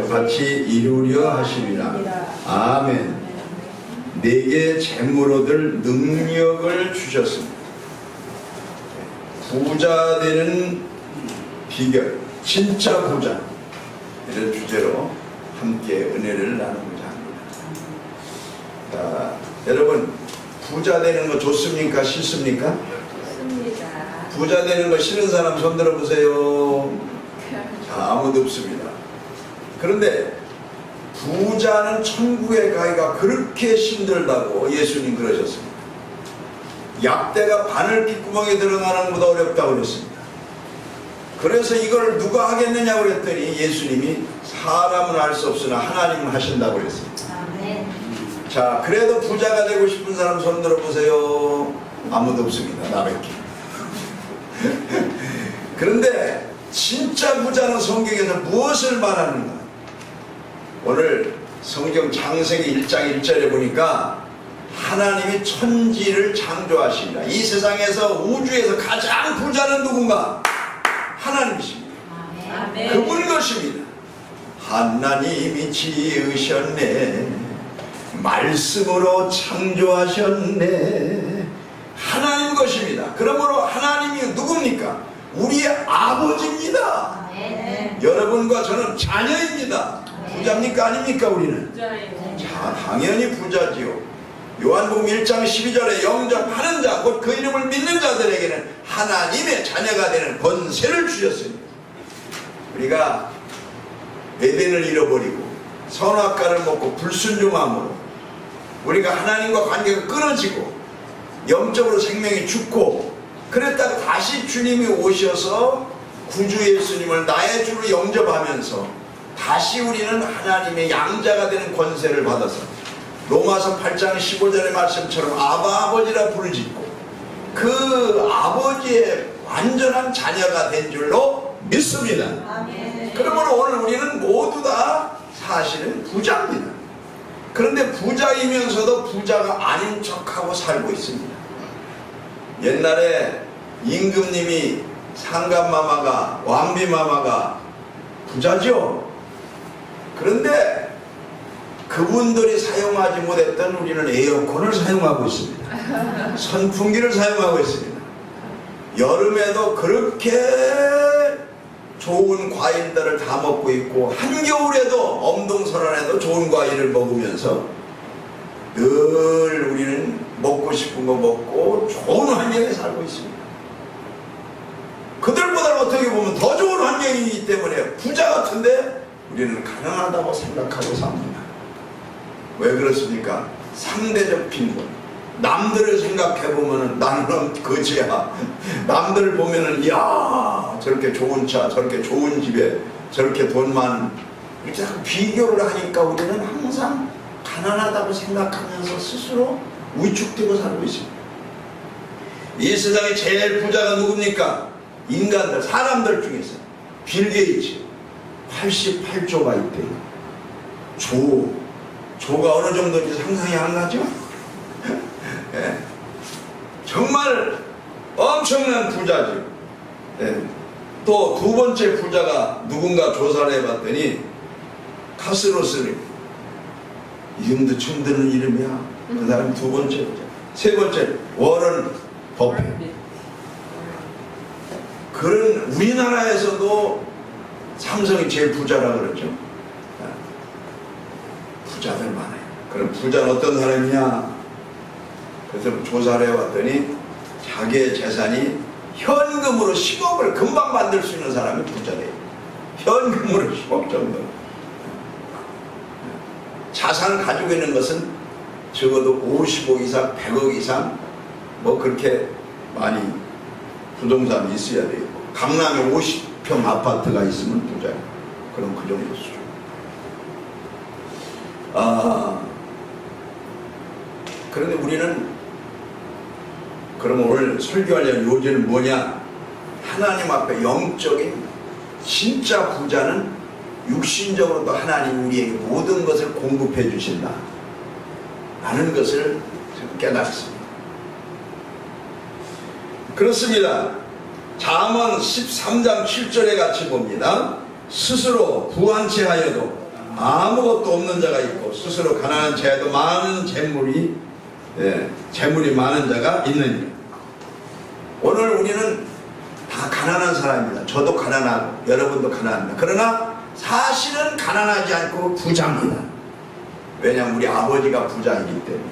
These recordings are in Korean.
같이 이루려 하시리라. 아멘. 내게 재물 얻을 능력을 주셨습니다. 부자 되는 비결, 진짜 부자, 이런 주제로 함께 은혜를 나누고자 합니다. 자, 여러분, 부자 되는 거 좋습니까? 싫습니까? 좋습니다. 부자 되는 거 싫은 사람 손 들어보세요. 자, 아무도 없습니다. 그런데 부자는 천국에 가기가 그렇게 힘들다고 예수님 그러셨습니다. 약대가 바늘 귓구멍에 들어가는 것보다 어렵다고 그랬습니다. 그래서 이걸 누가 하겠느냐고 그랬더니 예수님이 사람은 할 수 없으나 하나님은 하신다고 그랬습니다. 아멘. 자, 그래도 부자가 되고 싶은 사람 손 들어보세요. 아무도 없습니다. 나밖에. 그런데 진짜 부자는 성경에서 무엇을 말하는가? 오늘 성경 창세기 1장 1절에 보니까 하나님이 천지를 창조하십니다. 이 세상에서 우주에서 가장 부자는 누군가? 하나님이십니다. 아멘. 그분 것입니다. 하나님이 지으셨네, 말씀으로 창조하셨네. 하나님 것입니다. 그러므로 하나님이 누굽니까? 우리의 아버지입니다. 아멘. 여러분과 저는 자녀입니다. 부자입니까? 아닙니까? 우리는? 부자예요. 자, 당연히 부자지요. 요한복음 1장 12절에 영접하는 자, 곧 그 이름을 믿는 자들에게는 하나님의 자녀가 되는 권세를 주셨습니다. 우리가 에덴을 잃어버리고 선악과를 먹고 불순종함으로 우리가 하나님과 관계가 끊어지고 영적으로 생명이 죽고, 그랬다가 다시 주님이 오셔서 구주 예수님을 나의 주로 영접하면서 다시 우리는 하나님의 양자가 되는 권세를 받아서 로마서 8장 15절의 말씀처럼 아바 아버지라 부르짖고 그 아버지의 완전한 자녀가 된 줄로 믿습니다. 아멘. 그러므로 오늘 우리는 모두 다 사실은 부자입니다. 그런데 부자이면서도 부자가 아닌 척하고 살고 있습니다. 옛날에 임금님이 상감마마가, 왕비마마가 부자죠. 그런데 그분들이 사용하지 못했던 우리는 에어컨을 사용하고 있습니다. 선풍기를 사용하고 있습니다. 여름에도 그렇게 좋은 과일들을 다 먹고 있고, 한겨울에도 엄동설한에도 좋은 과일을 먹으면서 늘 우리는 먹고 싶은 거 먹고 좋은 환경에 살고 있습니다. 그들보다는 어떻게 보면 더 좋은 환경이기 때문에 부자 같은데 우리는 가난하다고 생각하고 삽니다. 왜 그렇습니까? 상대적 빈곤. 남들을 생각해보면 나는 거지야. 남들을 보면은 이야 저렇게 좋은 차, 저렇게 좋은 집에 저렇게 돈 많은, 이렇게 비교를 하니까 우리는 항상 가난하다고 생각하면서 스스로 위축되고 살고 있습니다. 이 세상에 제일 부자가 누굽니까? 인간들, 사람들 중에서 빌 게이츠 88조가 있대요. 조가 어느 정도인지 상상이 안 가죠? 예. 정말 엄청난 부자죠. 예. 또 두 번째 부자가 누군가 조사를 해봤더니 카스로스를, 이름도 처음 듣는 이름이야. 그 사람 두 번째 부자. 세 번째 워런 버핏. 그런 우리나라에서도 삼성이 제일 부자라 그러죠. 부자들 많아요. 그럼 부자는 어떤 사람이냐? 그래서 조사를 해봤더니 자기의 재산이 현금으로 10억을 금방 만들 수 있는 사람이 부자래요. 현금으로 10억 정도. 자산 가지고 있는 것은 적어도 50억 이상, 100억 이상 뭐 그렇게 많이 부동산이 있어야 돼요. 강남에 50평 아파트가 있으면 부자예요. 그럼 그 정도 수준. 그런데 우리는 그럼 오늘 설교하려는 요지는 뭐냐? 하나님 앞에 영적인 진짜 부자는 육신적으로도 하나님 우리에게 모든 것을 공급해 주신다 라는 것을 깨달았습니다. 그렇습니다. 잠언 13장 7절에 같이 봅니다. 스스로 부한 채하여도 아무것도 없는 자가 있고 스스로 가난한 채하여도 많은 재물이 많은 자가 있느니라. 오늘 우리는 다 가난한 사람입니다. 저도 가난하고 여러분도 가난합니다. 그러나 사실은 가난하지 않고 부자입니다. 왜냐하면 우리 아버지가 부자이기 때문에,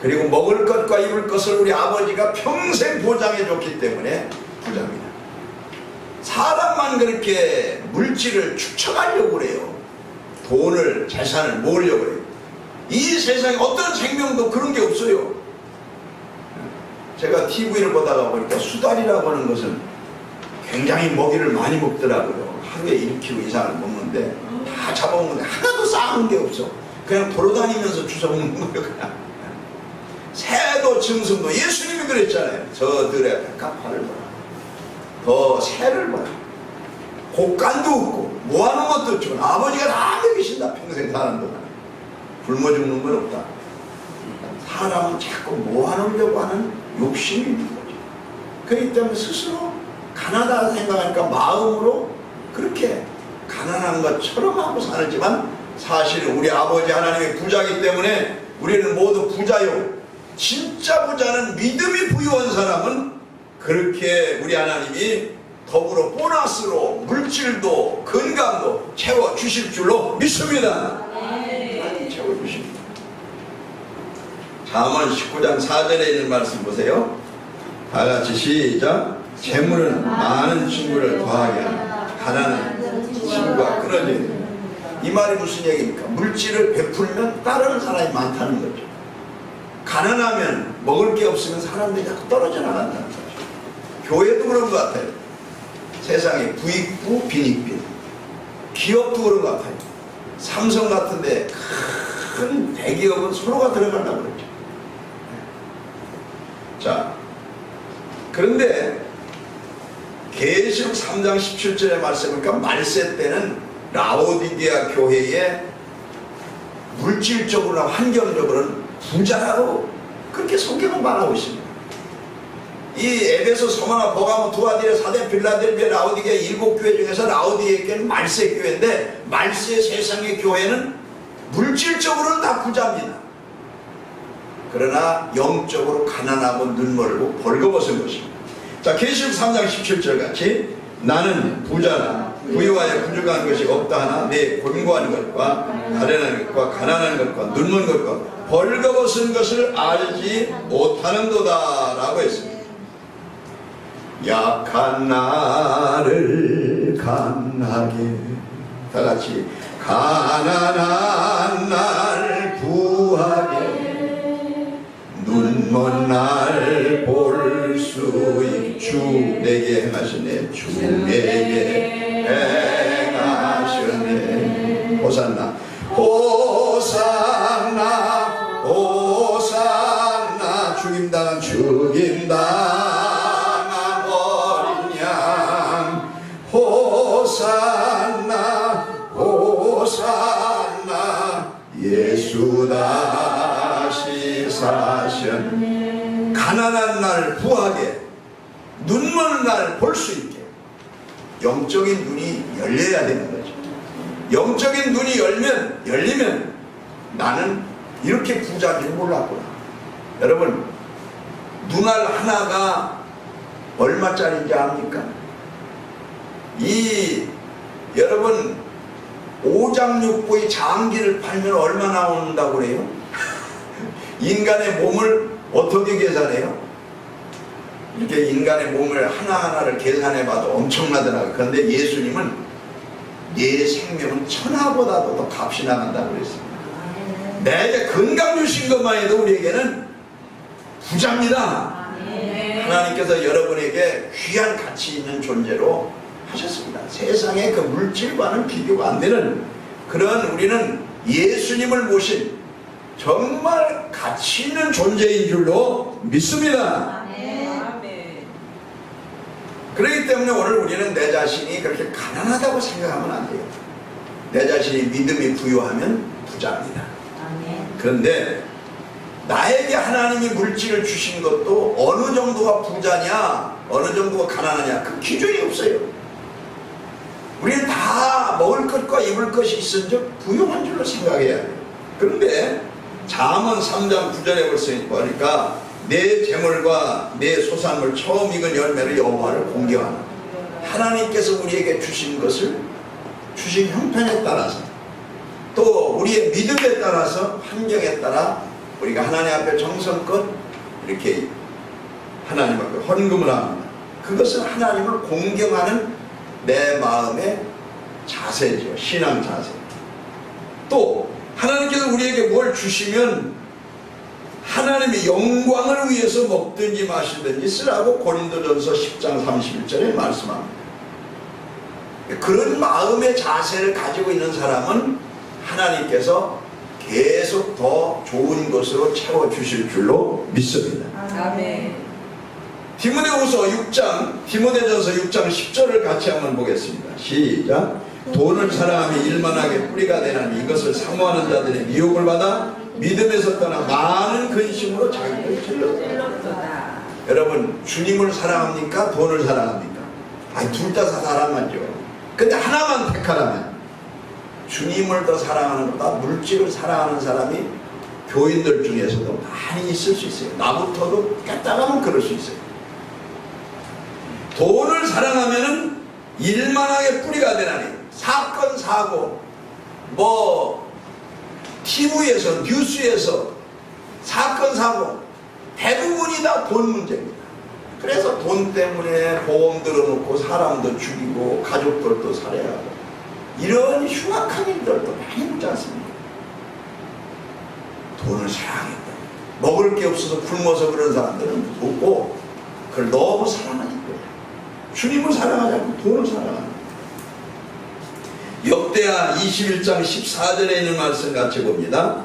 그리고 먹을 것과 입을 것을 우리 아버지가 평생 보장해 줬기 때문에 부자입니다. 사람만 그렇게 물질을 축적하려고 그래요. 돈을, 재산을 모으려고 해요. 이 세상에 어떤 생명도 그런 게 없어요. 제가 TV를 보다가 보니까 수달이라고 하는 것은 굉장히 먹이를 많이 먹더라고요. 하루에 1kg 이상을 먹는데 다 잡아먹는데 하나도 쌓은 게 없어. 그냥 돌아다니면서 주워 먹는 거예요. 그냥. 새도 짐승도 예수님이 그랬잖아요. 저들의 백합화를 봐라. 더 새를 봐라. 곡간도 없고 모아놓은 것도 없지만 아버지가 다 먹이신다. 평생 사는 동안. 굶어 죽는 건 없다. 사람은 자꾸 모아놓으려고 하는 욕심이 있는 거죠. 그렇기 때문에 스스로 가난하다 생각하니까 마음으로 그렇게 가난한 것처럼 하고 살지만 사실은 우리 아버지 하나님의 부자이기 때문에 우리는 모두 부자요. 진짜 부자는 믿음이 부유한 사람은 그렇게 우리 하나님이 더불어 보너스로 물질도 건강도 채워주실 줄로 믿습니다. 채워주십니다. 잠언 19장 4절에 있는 말씀 보세요. 다 같이 시작. 재물은 많은 친구를 더하게 하나 가난한 친구가 끊어지는. 이 말이 무슨 얘기입니까? 물질을 베풀면 따르는 사람이 많다는 거죠. 가난하면 먹을 게 없으면 사람들이 자꾸 떨어져 나간다는 거죠. 교회도 그런 것 같아요. 세상에 부익부 빈익빈. 기업도 그런 것 같아요. 삼성 같은데 큰 대기업은 서로가 들어가려고 그러죠. 자, 그런데 계시록 3장 17절의 말씀을 보니까 말세 때는 라오디게아 교회에 물질적으로나 환경적으로는 부자라고 그렇게 성경은 말하고 있습니다. 이 에베소, 서머나, 버가모, 두아디라, 사데, 빌라델비아, 라오디게아 7교회 중에서 라오디게아는 말세 교회인데 말세 세상의 교회는 물질적으로는 다 부자입니다. 그러나 영적으로 가난하고 눈멀고 벌거벗은 것입니다. 자, 계시록 3장 17절 같이 나는 부자라 부유하여 부족한 것이 없다 하나 내 곤고한 것과 가련한 것과 가난한 것과 눈먼 것과 벌거벗은 것을 알지 못하는도다 라고 했습니다. 약한 나를 강하게 다같이 가난한 날 부하게 눈먼 날 볼 수 있 주 내게 행하시네 주 내게 행하시네 호산나 호산나 호산나 죽임당한 어린 양 호산나 호산나 예수 다시 사신 가난한 날 부하게 눈먼 날 볼 수 있게 영적인 눈이 열려야 되는 거죠. 영적인 눈이 열리면 나는 이렇게 부자인 줄 몰랐구나. 여러분 눈알 하나가 얼마짜리인지 압니까? 여러분 오장육부의 장기를 팔면 얼마 나온다고 그래요? 인간의 몸을 어떻게 계산해요? 이렇게 인간의 몸을 하나하나를 계산해봐도 엄청나더라고요. 그런데 예수님은 내 생명은 천하보다도 더 값이 나간다고 그랬습니다. 내게 건강 주신 것만 해도 우리에게는 부자입니다. 하나님께서 여러분에게 귀한 가치 있는 존재로 하셨습니다. 세상의 그 물질과는 비교가 안 되는 그런 우리는 예수님을 모신 정말 가치 있는 존재인 줄로 믿습니다. 그렇기 때문에 오늘 우리는 내 자신이 그렇게 가난하다고 생각하면 안 돼요. 내 자신이 믿음이 부유하면 부자입니다. 그런데 나에게 하나님이 물질을 주신 것도 어느 정도가 부자냐 어느 정도가 가난하냐 그 기준이 없어요. 우리는 다 먹을 것과 입을 것이 있은 즉 부유한 줄로 생각해야 돼요. 그런데 잠언 3장 9절에 벌써 보니까 내 재물과 내 소산물 처음 익은 열매를 여호와를 공경하라. 하나님께서 우리에게 주신 것을 주신 형편에 따라서 또 우리의 믿음에 따라서 환경에 따라 우리가 하나님 앞에 정성껏 이렇게 하나님 앞에 헌금을 합니다. 그것은 하나님을 공경하는 내 마음의 자세죠. 신앙 자세. 또 하나님께서 우리에게 뭘 주시면 하나님의 영광을 위해서 먹든지 마시든지 쓰라고 고린도전서 10장 31절에 말씀합니다. 그런 마음의 자세를 가지고 있는 사람은 하나님께서 계속 더 좋은 것으로 채워주실 줄로 믿습니다. 아멘. 디모데전서 6장 10절을 같이 한번 보겠습니다. 시작. 돈을 사랑하며 일만하게 뿌리가 되나니 이것을 사모하는 자들의 미혹을 받아 믿음에서 떠나 많은 근심으로 자기를 찔렀다. 여러분, 주님을 사랑합니까? 돈을 사랑합니까? 아니, 둘 다 사랑하죠. 근데 하나만 택하라면 주님을 더 사랑하는 것보다 물질을 사랑하는 사람이 교인들 중에서도 많이 있을 수 있어요. 나부터도 깼다가면 그럴 수 있어요. 돈을 사랑하면은 일만하게 뿌리가 되나니 사건 사고 TV에서 뉴스에서 사건 사고 대부분이 다 돈 문제입니다. 그래서 돈 때문에 보험 들어놓고 사람도 죽이고 가족들도 살해하고 이런 흉악한 일들도 많이 있지 않습니까? 돈을 사랑했다. 먹을 게 없어서 굶어서 그런 사람들은 없고 그걸 너무 사랑하는 거예요. 주님을 사랑하자고 돈을 사랑하는 거예요. 역대하 21장 14절에 있는 말씀 같이 봅니다.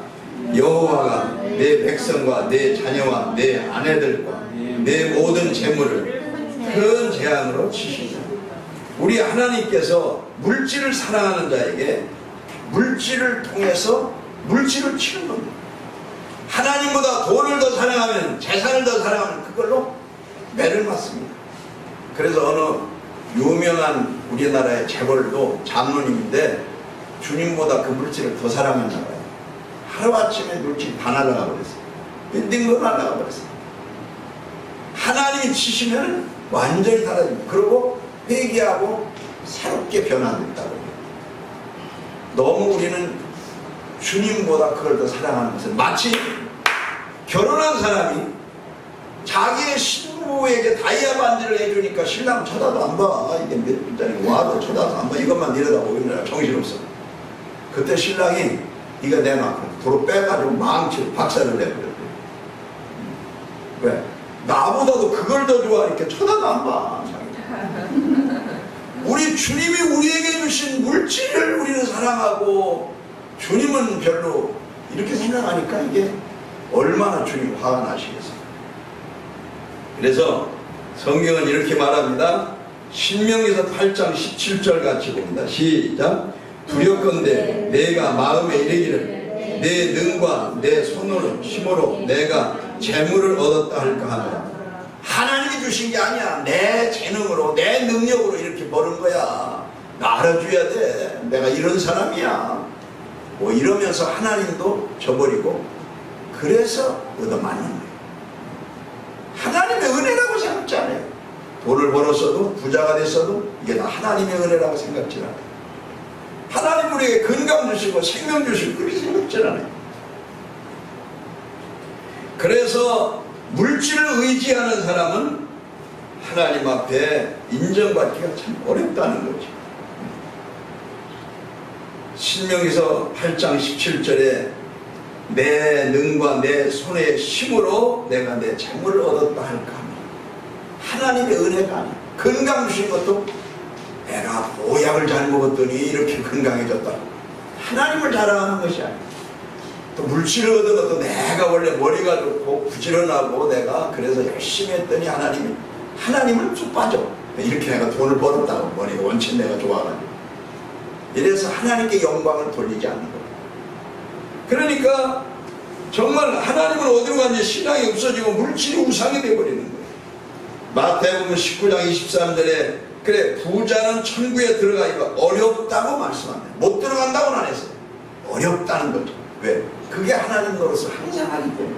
여호와가 내 백성과 내 자녀와 내 아내들과 내 모든 재물을 큰 재앙으로 치신다. 우리 하나님께서 물질을 사랑하는 자에게 물질을 통해서 물질을 치는 겁니다. 하나님보다 돈을 더 사랑하면, 재산을 더 사랑하면 그걸로 매를 맞습니다. 그래서 어느 유명한 우리나라의 재벌도 장로님인데 주님보다 그 물질을 더 사랑했나 봐요. 하루아침에 물질이 다 날아가 버렸어요. 빌딩도 날아가 버렸어요. 하나님이 치시면 완전히 달라집니다. 그리고 회개하고 새롭게 변화된다고. 너무 우리는 주님보다 그걸 더 사랑하는 것은 마치 결혼한 사람이 자기의 신부에게 다이아 반지를 해주니까 신랑 쳐다도 안 봐. 이게 몇 분짜리 와도 쳐다도 안 봐. 이것만 내려다보고 정신없어. 그때 신랑이 이거 내놔. 도로 빼가지고 망치로 박살을 내버렸대. 왜? 나보다도 그걸 더 좋아하니까 쳐다도 안 봐. 우리 주님이 우리에게 주신 물질을 우리는 사랑하고 주님은 별로 이렇게 생각하니까 이게 얼마나 주님 화가 나시겠어요. 그래서 성경은 이렇게 말합니다. 신명기서 8장 17절 같이 봅니다. 시작. 두렵건대 내가 마음에 이르기를 내 능과 내 손으로 힘으로 내가 재물을 얻었다 할까 하노라. 하나님이 주신 게 아니야. 내 재능으로 내 능력으로 이렇게 버는 거야. 나 알아줘야 돼. 내가 이런 사람이야. 이러면서 하나님도 저버리고 그래서 얻어맞는 거예요. 하나님의 은혜라고 생각지 않아요. 돈을 벌었어도 부자가 됐어도 이게 다 하나님의 은혜라고 생각지 않아요. 하나님 우리에게 건강 주시고 생명 주시고 그렇게 생각지 않아요. 그래서 물질을 의지하는 사람은 하나님 앞에 인정받기가 참 어렵다는 거죠. 신명기서 8장 17절에 내 능과 내 손의 힘으로 내가 내 재물을 얻었다 할까 하면 하나님의 은혜가 아니야. 건강 주신 것도 내가 보약을 잘 먹었더니 이렇게 건강해졌다. 하나님을 자랑하는 것이 아니야. 또 물질을 얻은 것도 내가 원래 머리가 좋고 부지런하고 내가 그래서 열심히 했더니 하나님은 쑥 빠져. 이렇게 내가 돈을 벌었다고 머리가 원체 내가 좋아가지고. 이래서 하나님께 영광을 돌리지 않는 거예요. 그러니까 정말 하나님은 어디로 갔는지 신앙이 없어지고 물질이 우상이 되어버리는 거예요. 마태복음 19장 23절에 그래, 부자는 천국에 들어가기가 어렵다고 말씀합니다. 못 들어간다고는 안 했어요. 어렵다는 거죠. 왜? 그게 하나님 노릇을 항상 하기 때문에.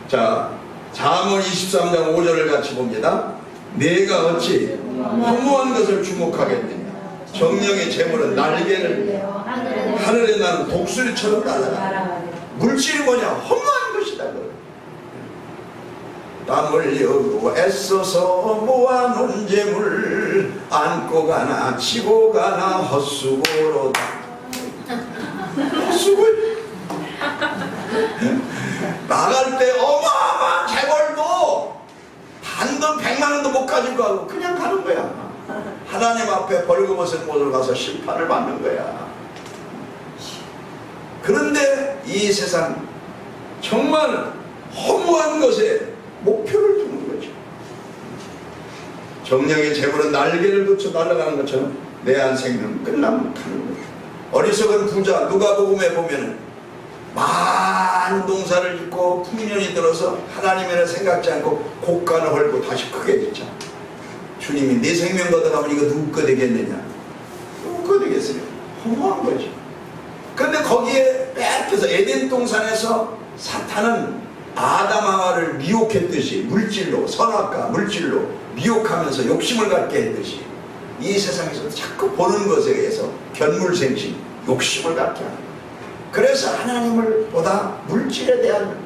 자, 잠언 23장 5절을 같이 봅니다. 내가 어찌 허무한 것을 주목하겠느냐. 정령의 재물은 날개를 하늘에 나는 독수리처럼 날아가. 물질이 뭐냐? 허무한 것이다. 땀 흘려 애써서 모아놓은 재물 안고 가나 치고 가나 헛수고로다. 헛수고. 나갈 때 어마어마한 재벌도 단돈 100만 원도 못 가지고 가고 그냥 가는 거야. 하나님 앞에 벌금없을 곳으로 가서 심판을 받는 거야. 그런데 이 세상 정말 허무한 것에 목표를 두는 거죠. 정령의 재물은 날개를 붙여 날아가는 것처럼 내 한 생명 끝나면 가는 거죠. 어리석은 부자 누가복음에 보면은 많은 동산을 짓고 풍년이 들어서 하나님을 생각지 않고 곡간을 헐고 다시 크게 짓자. 주님이 내 생명 걷어가면 이거 누구 거 되겠느냐? 누구 거 되겠어요? 허무한 거죠. 그런데 거기에 뺏겨서 에덴 동산에서 사탄은 아담 하와를 미혹했듯이 물질로, 선악과 물질로 미혹하면서 욕심을 갖게 했듯이 이 세상에서 자꾸 보는 것에 의해서 견물생심, 욕심을 갖게 하는 거예요. 그래서 하나님을 보다 물질에 대한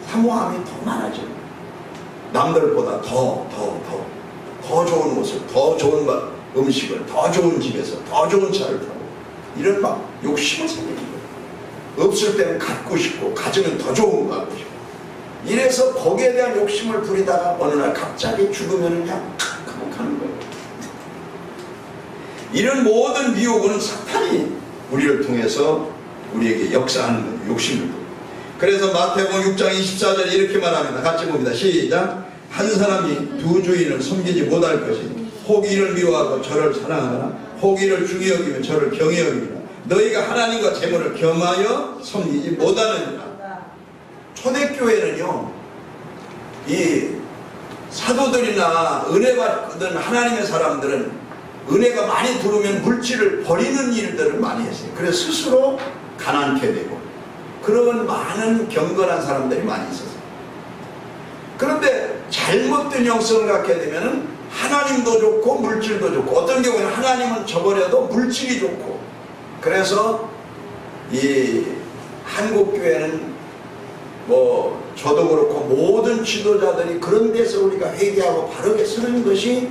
사모함이 더 많아져. 남들보다 더 좋은 옷을, 더 좋은 음식을, 더 좋은 집에서 더 좋은 차를 타고 이런 막 욕심을 생기는 거예요. 없을 때는 갖고 싶고 가지면 더 좋은 거 갖고 싶고 이래서 거기에 대한 욕심을 부리다가 어느 날 갑자기 죽으면 그냥 가는 거예요. 이런 모든 미혹은 사탄이 우리를 통해서 우리에게 역사하는 거예요. 욕심을. 그래서 마태복음 6장 24절에 이렇게 말합니다. 같이 봅니다. 시작. 한 사람이 두 주인을 섬기지 못할 것이니 혹 이를 미워하고 저를 사랑하거나 혹 이를 중히 여기면 저를 경히 여기라. 너희가 하나님과 재물을 겸하여 섬기지 못하느니라. 초대교회는요, 이 사도들이나 은혜 받던 하나님의 사람들은 은혜가 많이 들어오면 물질을 버리는 일들을 많이 했어요. 그래서 스스로 가난케 되고 그런 많은 경건한 사람들이 많이 있었어요. 그런데 잘못된 영성을 갖게 되면 하나님도 좋고 물질도 좋고 어떤 경우에는 하나님은 저버려도 물질이 좋고 그래서 이 한국교회는 뭐 저도 그렇고 모든 지도자들이 그런 데서 우리가 회개하고 바르게 서는 것이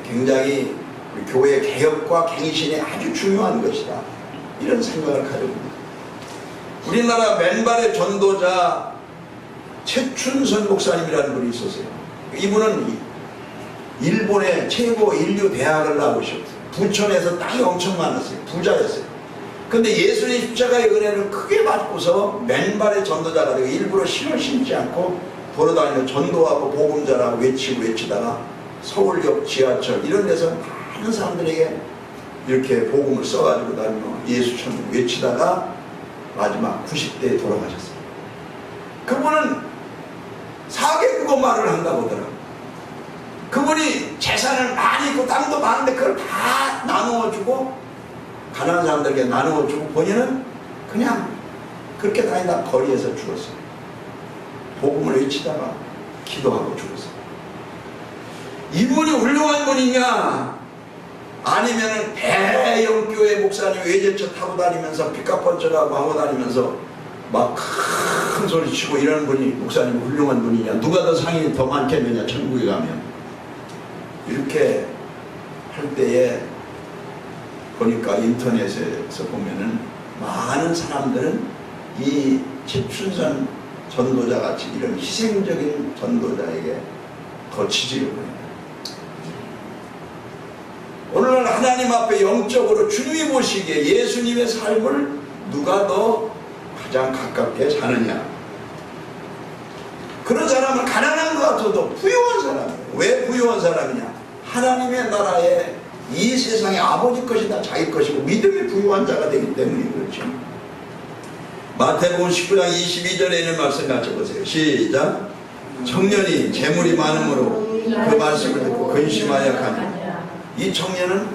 굉장히 우리 교회 개혁과 갱신에 아주 중요한 것이다. 이런 생각을 가지고 있습니다. 우리나라 맨발의 전도자 최춘선 목사님이라는 분이 있었어요. 이분은 일본의 최고 인류 대학을 나오셨어요. 부천에서 땅이 엄청 많았어요. 부자였어요. 근데 예수님 십자가의 은혜를 크게 받고서 맨발의 전도자가 되고 일부러 신을 신지 않고 돌아다니며 전도하고 복음 전하고 외치다가 서울역 지하철 이런 데서 많은 사람들에게 이렇게 복음을 써가지고 다니며 예수 천국 외치다가 마지막 90대에 돌아가셨어요. 그분은 사개국어 말을 한다고 하더라고요. 그분이 재산을 많이 있고 땅도 많은데 그걸 다 나누어주고 가난한 사람들에게 나누어주고 본인은 그냥 그렇게 다니다 거리에서 죽었어요. 복음을 외치다가 기도하고 죽었어요. 이분이 훌륭한 분이냐 아니면은 대형교회 목사님 외제차 타고 다니면서 피카번쩍하고 하고 다니면서 막 큰 소리 치고 이러는 분이 목사님 훌륭한 분이냐 누가 더 상이 더 많겠느냐 천국에 가면 이렇게 할 때에 보니까 인터넷에서 보면은 많은 사람들은 이 최춘선 전도자 같이 이런 희생적인 전도자에게 더 지지를 보냅니다. 오늘날 하나님 앞에 영적으로 주님이 보시기에 예수님의 삶을 누가 더 가장 가깝게 사느냐. 그런 사람은 가난한 것 같아도 부유한 사람이에요. 왜 부유한 사람이냐. 하나님의 나라에 이 세상의 아버지 것이 다 자기 것이고 믿음이 부유한 자가 되기 때문에 그렇죠. 마태복음 19장 22절에 있는 말씀 같이 보세요. 시작. 청년이 재물이 많음으로 그 말씀을 듣고 근심하여 가니라. 이 청년은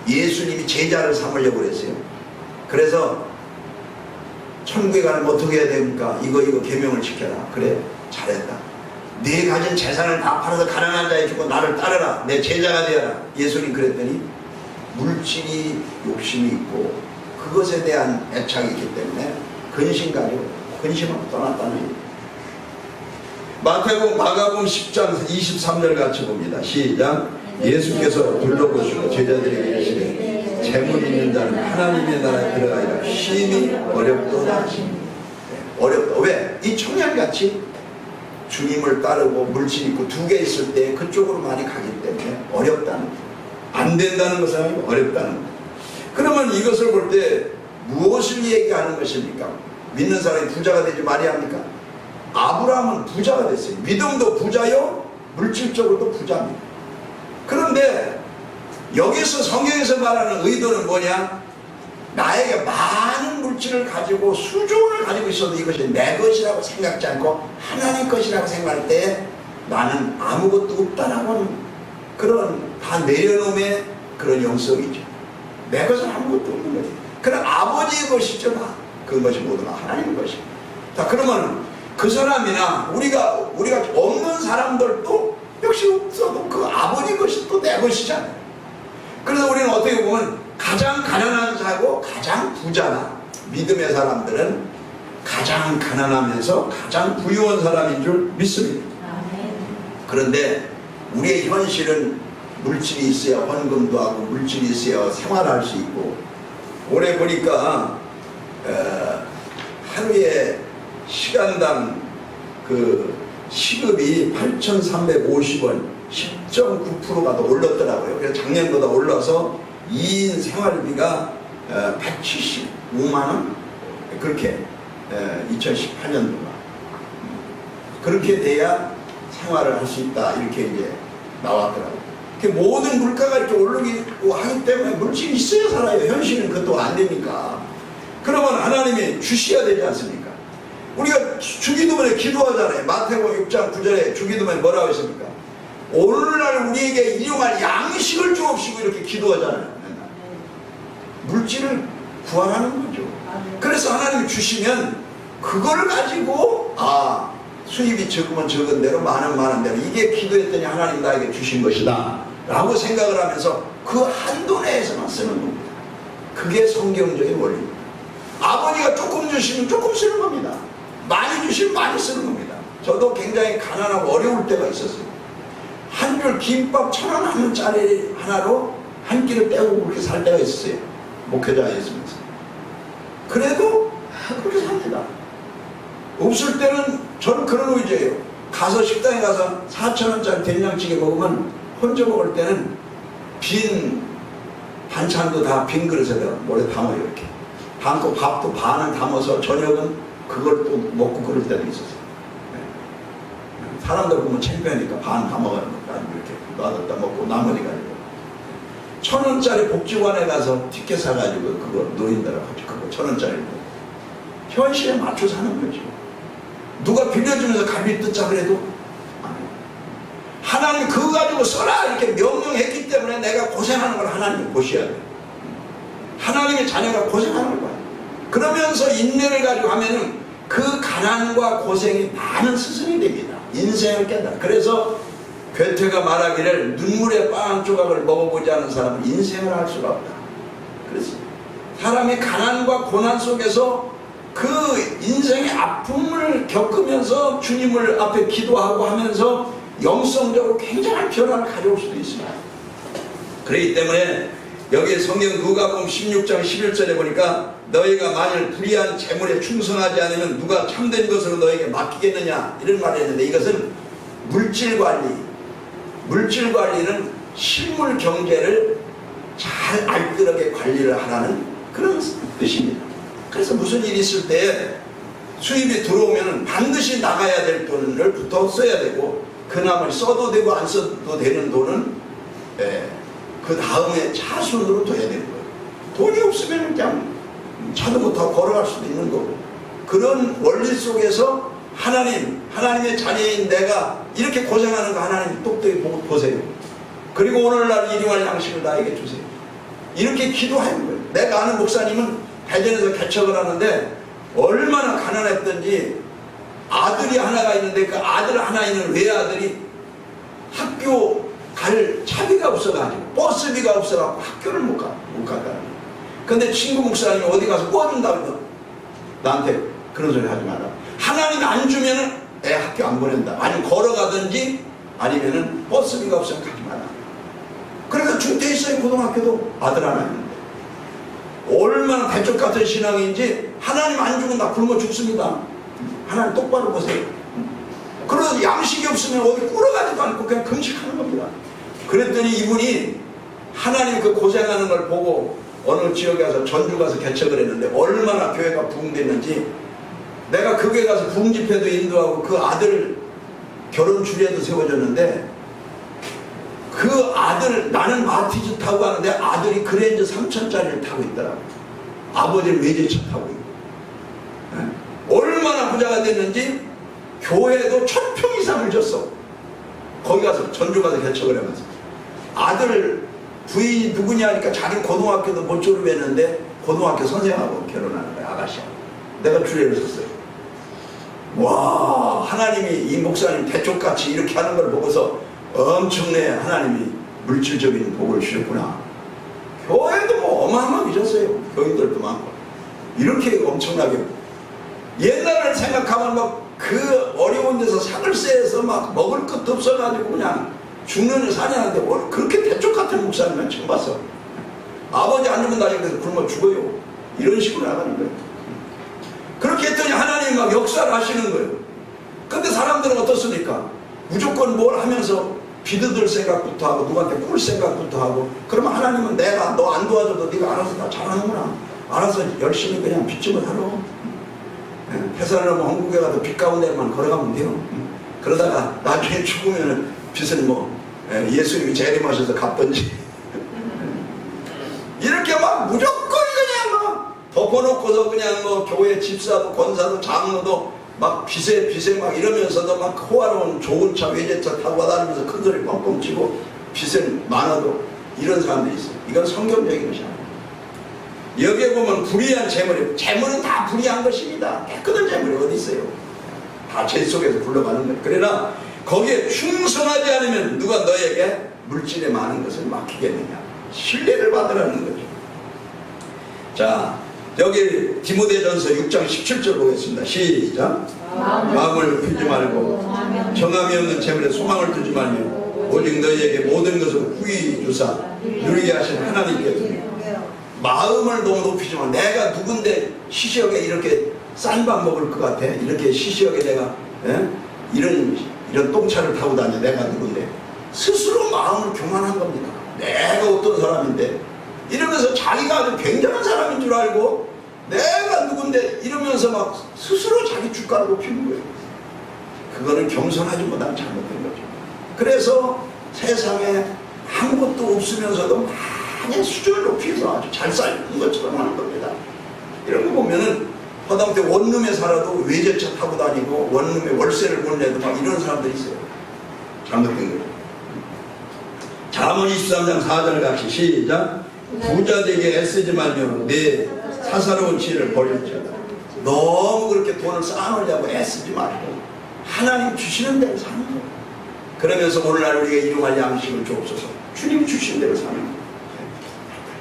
예수님이 제자를 삼으려고 그랬어요. 그래서 천국에 가려면 어떻게 해야 됩니까? 이거 계명을 지켜라. 그래, 잘했다. 네 가진 재산을 다 팔아서 가난한 자에 주고 나를 따르라. 내 제자가 되어라. 예수님 그랬더니 물질이 욕심이 있고 그것에 대한 애착이 있기 때문에 근심 가지고 근심하고 떠났다는 얘기예요. 마태복음, 마가복음 10장 23절 같이 봅니다. 시작. 예수께서 둘러보시고 제자들에게 이르시되 재물 있는 자는 하나님의 나라에 들어가기가 심히 어렵도다. 어렵다. 왜? 이 청년같이 주님을 따르고 물질 있고 두 개 있을 때 그쪽으로 많이 가기 때문에 어렵다는 거예요. 안 된다는 것은 아니고 어렵다는 거예요. 그러면 이것을 볼 때 무엇을 얘기하는 것입니까? 믿는 사람이 부자가 되지 말아야 합니까? 아브라함은 부자가 됐어요. 믿음도 부자요, 물질적으로도 부자입니다. 그런데 여기서 성경에서 말하는 의도는 뭐냐? 나에게 많은 물질을 가지고 수종을 가지고 있어도 이것이 내 것이라고 생각지 않고 하나님 것이라고 생각할 때 나는 아무것도 없다라고는 그런 다 내려놓음의 그런 영성이죠. 내 것은 아무것도 없는 거죠. 그럼 아버지의 것이죠. 다 그것이 모두 하나님의 것입니다. 자, 그러면 그 사람이나 우리가 없는 사람들도 역시 없어도 그 아버지 것이 또 내 것이잖아요. 그래서 우리는 어떻게 보면 가장 가난한 자고 가장 부자나 믿음의 사람들은 가장 가난하면서 가장 부유한 사람인 줄 믿습니다. 그런데 우리의 현실은 물질이 있어야 헌금도 하고 물질이 있어야 생활할 수 있고, 올해 보니까 하루에 시간당 그 시급이 8,350원 10.9%가 더 올랐더라고요. 그래서 작년보다 올라서 2인 생활비가 175만원 그렇게 2018년도가 그렇게 돼야 생활을 할 수 있다 이렇게 이제 나왔더라고요. 모든 물가가 이렇게 오르고 하기 때문에 물질이 있어야 살아요. 현실은 그것도 안 되니까. 그러면 하나님이 주셔야 되지 않습니까? 우리가 주기도문에 기도하잖아요. 마태복음 6장 9절에 주기도문에 뭐라고 했습니까? 오늘날 우리에게 일용할 양식을 주옵시고 이렇게 기도하잖아요. 물질을 구하라는 거죠. 그래서 하나님이 주시면 그걸 가지고 수입이 적으면 적은 대로 많은 대로 이게 기도했더니 하나님 나에게 주신 것이다 라고 생각을 하면서 그 한도 내에서만 쓰는 겁니다. 그게 성경적인 원리입니다. 아버지가 조금 주시면 조금 쓰는 겁니다. 많이 주시면 많이 쓰는 겁니다. 저도 굉장히 가난하고 어려울 때가 있었어요. 한 줄 김밥 1,000원 하는 짜리 하나로 한 끼를 빼고 그렇게 살 때가 있었어요. 목회자였으면서. 그래도 그렇게 삽니다. 없을 때는 저는 그런 의지예요. 가서 식당에 가서 4,000원짜리 된장찌개 먹으면 혼자 먹을 때는 빈 반찬도 다 빈 그릇에 몰래 담아요. 이렇게 담고 밥도 반은 담아서 저녁은 그걸 또 먹고 그럴 때도 있었어요. 사람들 보면 창피하니까 반 담아가지고 이렇게 놔뒀다 먹고 나머지 가지고 1,000원짜리 복지관에 가서 티켓 사가지고 그거 노인들하고 같이 그거 1,000원짜리 현실에 맞춰 사는 거죠. 누가 빌려주면서 갈비 뜯자 그래도 하나님 그거 가지고 써라 이렇게 명령했기 때문에 내가 고생하는 걸 하나님이 보셔야 돼요. 하나님의 자녀가 고생하는 거야. 그러면서 인내를 가지고 하면은 그 가난과 고생이 많은 스승이 됩니다. 인생을 깨달아. 그래서 괴테가 말하기를 눈물의 빵 한 조각을 먹어보지 않은 사람은 인생을 할 수가 없다. 그래서 사람이 가난과 고난 속에서 그 인생의 아픔을 겪으면서 주님을 앞에 기도하고 하면서 영성적으로 굉장한 변화를 가져올 수도 있습니다. 그렇기 때문에 여기 성경 누가복음 16장 11절에 보니까 너희가 만일 불의한 재물에 충성하지 않으면 누가 참된 것으로 너에게 맡기겠느냐 이런 말을 했는데, 이것은 물질 관리는 실물 경제를 잘 알뜰하게 관리를 하라는 그런 뜻입니다. 그래서 무슨 일이 있을 때 수입이 들어오면 반드시 나가야 될 돈을부터 써야 되고, 그 나머지 써도 되고 안 써도 되는 돈은 그 다음에 차순으로 둬야 되는 거예요. 돈이 없으면 그냥 차도 못 타고 걸어갈 수도 있는 거고, 그런 원리 속에서 하나님의 자녀인 내가 이렇게 고생하는 거 하나님 똑똑히 보세요. 그리고 오늘날 일용할 양식을 나에게 주세요. 이렇게 기도하는 거예요. 내가 아는 목사님은 대전에서 개척을 하는데 얼마나 가난했던지 아들이 하나가 있는데 그 아들 하나 있는 외아들이 학교 갈 차비가 없어가지고 버스비가 없어가지고 학교를 못 갔다. 근데 친구 목사님이 어디 가서 구워준다고 그러 나한테 그런 소리 하지 마라. 하나님 안 주면은 애 학교 안 보낸다. 아니면 걸어가든지 아니면은 버스비가 없으면 가지 마라. 그러니까 중대에 있어요. 고등학교도 아들 하나 있는데 얼마나 대쪽 같은 신앙인지 하나님 안 주면 나 굶어 죽습니다. 하나님 똑바로 보세요. 그래서 양식이 없으면 어디 꾸러가지도 않고 그냥 금식하는 겁니다. 그랬더니 이분이 하나님 그 고생하는 걸 보고 어느 지역에 가서 전주 가서 개척을 했는데 얼마나 교회가 부흥됐는지 내가 그 교회 가서 부흥집회도 인도하고 그 아들 결혼 주례도 세워줬는데 그 아들 나는 마티즈 타고 가는데 아들이 그랜저 3000짜리를 타고 있더라고. 아버지는 외제차 타고 있고 얼마나 부자가 됐는지 교회도 1000평 이상을 줬어. 거기 가서 전주 가서 개척을 하면서 아들 부인이 누구냐 하니까 자기 고등학교도 못 졸업했는데 고등학교 선생하고 결혼하는 거야. 아가씨하고. 내가 주례를 썼어요. 와 하나님이 이 목사님 대쪽같이 이렇게 하는 걸 보고서 엄청나게 하나님이 물질적인 복을 주셨구나. 교회도 뭐 어마어마하게 줬어요. 교인들도 많고 이렇게 엄청나게 옛날을 생각하면 막 그 어려운 데서 사글세에서 막 먹을 것도 없어가지고 그냥 죽는 사냐는데 그렇게 대쪽 같은 목사님은 처음 봤어. 아버지 안 주면 나중에 굶어 죽어요. 이런 식으로 나가는 거예요. 그렇게 했더니 하나님이 막 역사를 하시는 거예요. 근데 사람들은 어떻습니까? 무조건 뭘 하면서 비드들 생각부터 하고 누구한테 꿀 생각부터 하고 그러면 하나님은 내가 너 안 도와줘도 네가 알아서 다 잘하는구나. 알아서 열심히 그냥 빚지면 살아. 회사를 하면 한국에 가도 빚 가운데만 걸어가면 돼요. 그러다가 나중에 죽으면 빚은 뭐 예수님이 재림하셔서 갚던지 이렇게 막 무조건 그냥 막 덮어놓고서 그냥 뭐 교회 집사도 권사도 장로도 막 빚에 막 이러면서도 막 호화로운 좋은 차 외제차 타고 다니면서 큰 소리 뻥뻥 치고 빚은 많아도 이런 사람들이 있어요. 이건 성경적인 것이 아니에요. 여기에 보면 불의한 재물이 재물은 다 불의한 것입니다. 깨끗한 재물이 어디 있어요? 다 죄 속에서 굴러가는 거예요. 그러나 거기에 충성하지 않으면 누가 너에게 물질에 많은 것을 맡기겠느냐. 신뢰를 받으라는 거죠. 자 여기 디모데전서 6장 17절 보겠습니다. 시작. 마음을 풀지 말고 정함이 없는 재물에 소망을 두지 말며 오직 너희에게 모든 것을 후히 주사 누리게 하신 하나님께 드리라. 마음을 너무 높이지 마. 내가 누군데 시시하게 이렇게 싼 밥 먹을 것 같아. 이렇게 시시하게 내가 이런 똥차를 타고 다녀. 내가 누군데. 스스로 마음을 교만한 겁니다. 내가 어떤 사람인데 이러면서 자기가 아주 굉장한 사람인 줄 알고 내가 누군데 이러면서 막 스스로 자기 주가를 높이는 거예요. 그거는 겸손하지 못한 잘못된 거죠. 그래서 세상에 아무것도 없으면서도 그냥 수준을 높여서 아주 잘 살는 것처럼 하는 겁니다. 이런 거 보면은 허다못해 원룸에 살아도 외제차 타고 다니고 원룸에 월세를 못 내도 막 이런 사람들이 있어요. 잘못된 거예요. 잠언 23장 4절 같이 시작. 부자 되게 애쓰지 말며 내 사사로운 지혜를 버릴지어다. 너무 그렇게 돈을 쌓아놓으려고 애쓰지 말고 하나님 주시는 대로 사는 거예요. 그러면서 오늘날 우리가 일용할 양식을 주옵소서. 주님 주신 대로 사는 거예요.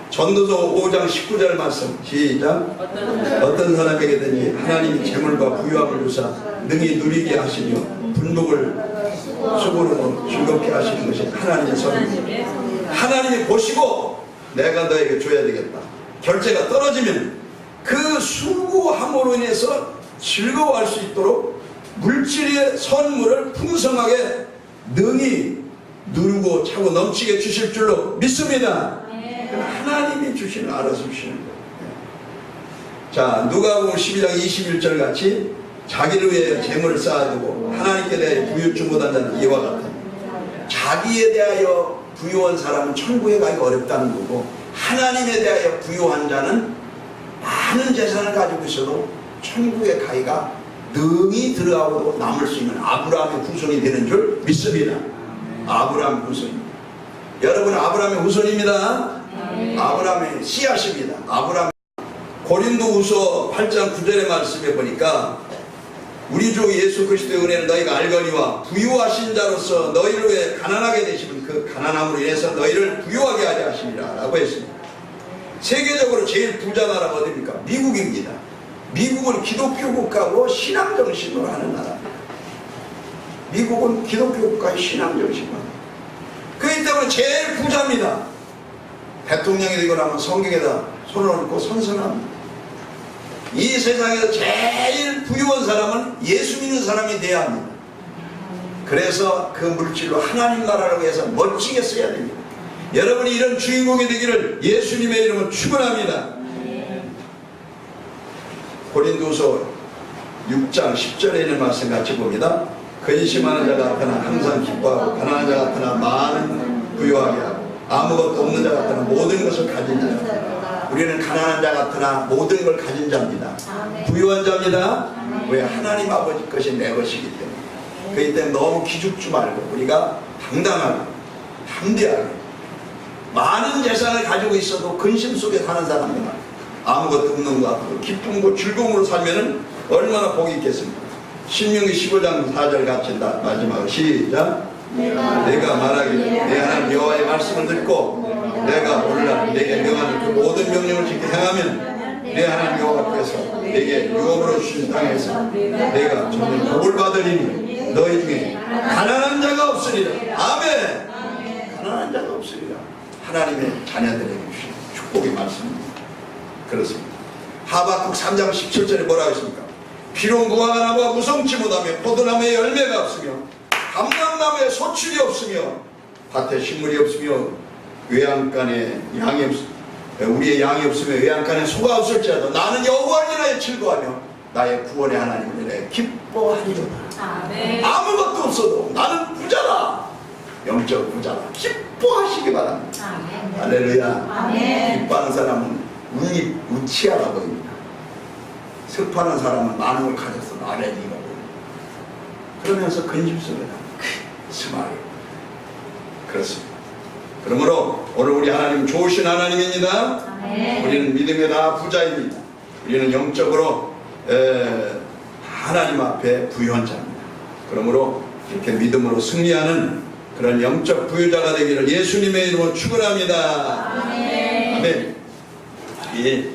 전도서 5장 19절 말씀 시작. 어떤 사람에게든지 하나님이 재물과 부유함을 주사 능히 누리게 하시며 분복을 수고로 즐겁게 하시는 것이 하나님의 선입니다. 하나님이 보시고 내가 너에게 줘야 되겠다. 결제가 떨어지면 그 수고함으로 인해서 즐거워할 수 있도록 물질의 선물을 풍성하게 능히 누르고 차고 넘치게 주실 줄로 믿습니다. 하나님이 주시는 알아서 주시는 거예요. 자 누가복음 12장 21절 같이 자기를 위하여 재물을 쌓아두고 하나님께 대하여 부유치 못한 자는 이와 같다. 자기에 대하여 부유한 사람은 천국에 가기가 어렵다는 거고 하나님에 대하여 부유한 자는 많은 재산을 가지고 있어도 천국에 가기가 능히 들어가고도 남을 수 있는 아브라함의 후손이 되는 줄 믿습니다. 아브라함 후손입니다. 여러분 아브라함의 후손입니다. 아브라함의 씨앗입니다. 아브라함. 고린도후서 8장 9절의 말씀에 보니까 우리 주 예수 그리스도의 은혜를 너희가 알거니와 부유하신 자로서 너희를 위해 가난하게 되시면 그 가난함으로 인해서 너희를 부유하게 하려 하심이라 라고 했습니다. 세계적으로 제일 부자 나라가 어디입니까? 미국입니다. 미국은 기독교 국가고 신앙 정신으로 하는 나라입니다. 미국은 기독교 국가의 신앙 정신으로 합니다. 그렇기 때문에 제일 부자입니다. 대통령이 되고 나면 성경에다 손을 얹고 선선합니다. 이 세상에서 제일 부유한 사람은 예수 믿는 사람이 돼야 합니다. 그래서 그 물질로 하나님 나라를 위해서 멋지게 써야 됩니다. 여러분이 이런 주인공이 되기를 예수님의 이름으로 축원합니다. 고린도서 6장 10절에 있는 말씀 같이 봅니다. 근심하는 자 같으나 항상 기뻐하고 가난한 자 같으나 많은 부유하게 하고 아무것도 없는 자 같으나 모든 것을 가진 자입니다. 우리는 가난한 자 같으나 모든 걸 가진 자입니다. 부유한 자입니다. 왜? 하나님 아버지 것이 내 것이기 때문에. 그렇기 때문에 너무 기죽지 말고 우리가 당당하게 담대하게 많은 재산을 가지고 있어도 근심 속에 사는 사람들 아무것도 없는 것 같고 기쁨과 즐거움으로 살면은 얼마나 복이 있겠습니까? 신명기 15장 4절 같이 마지막으로 시작. 내가 말하기를 내 하나님 여호와의 말씀을 듣고 내가 오늘날 내게 명하는 그 모든 명령을 지켜 행하면 내 하나님 여호와께서 내게 유업으로 주신 땅에서 내가 전혀 복을 받으리니 너희 중에 가난한 자가 없으리라. 아멘. 가난한 자가 없으리라. 하나님의 자녀들에게 주신 축복의 말씀입니다. 그렇습니다. 하박국 3장 17절에 뭐라고 했습니까? 비록 무화과 나무가 무성치 못하며 포도나무에 열매가 없으며 감람나무에 소출이 없으며 밭에 식물이 없으며 외양간에 양이 우리의 양이 없으며 외양간에 소가 없을지라도 나는 여호와를 인하여 즐거워하며 나의 구원의 하나님을 인하여 기뻐하리로다. 아무것도 없어도 나는 부자다. 영적 부자다. 기뻐하시기 바랍니다. 할렐루야. 기뻐하는 사람은 운이 우치하다 보입니다. 슬퍼하는 사람은 많은 걸 가졌어 나래니가 보입니다. 그러면서 근심 속에 스마일. 그렇습니다. 그러므로 오늘 우리 하나님 좋으신 하나님입니다. 우리는 믿음에 다 부자입니다. 우리는 영적으로 하나님 앞에 부유한 자입니다. 그러므로 이렇게 믿음으로 승리하는 그런 영적 부유자가 되기를 예수님의 이름으로 축원합니다. 아멘. 예.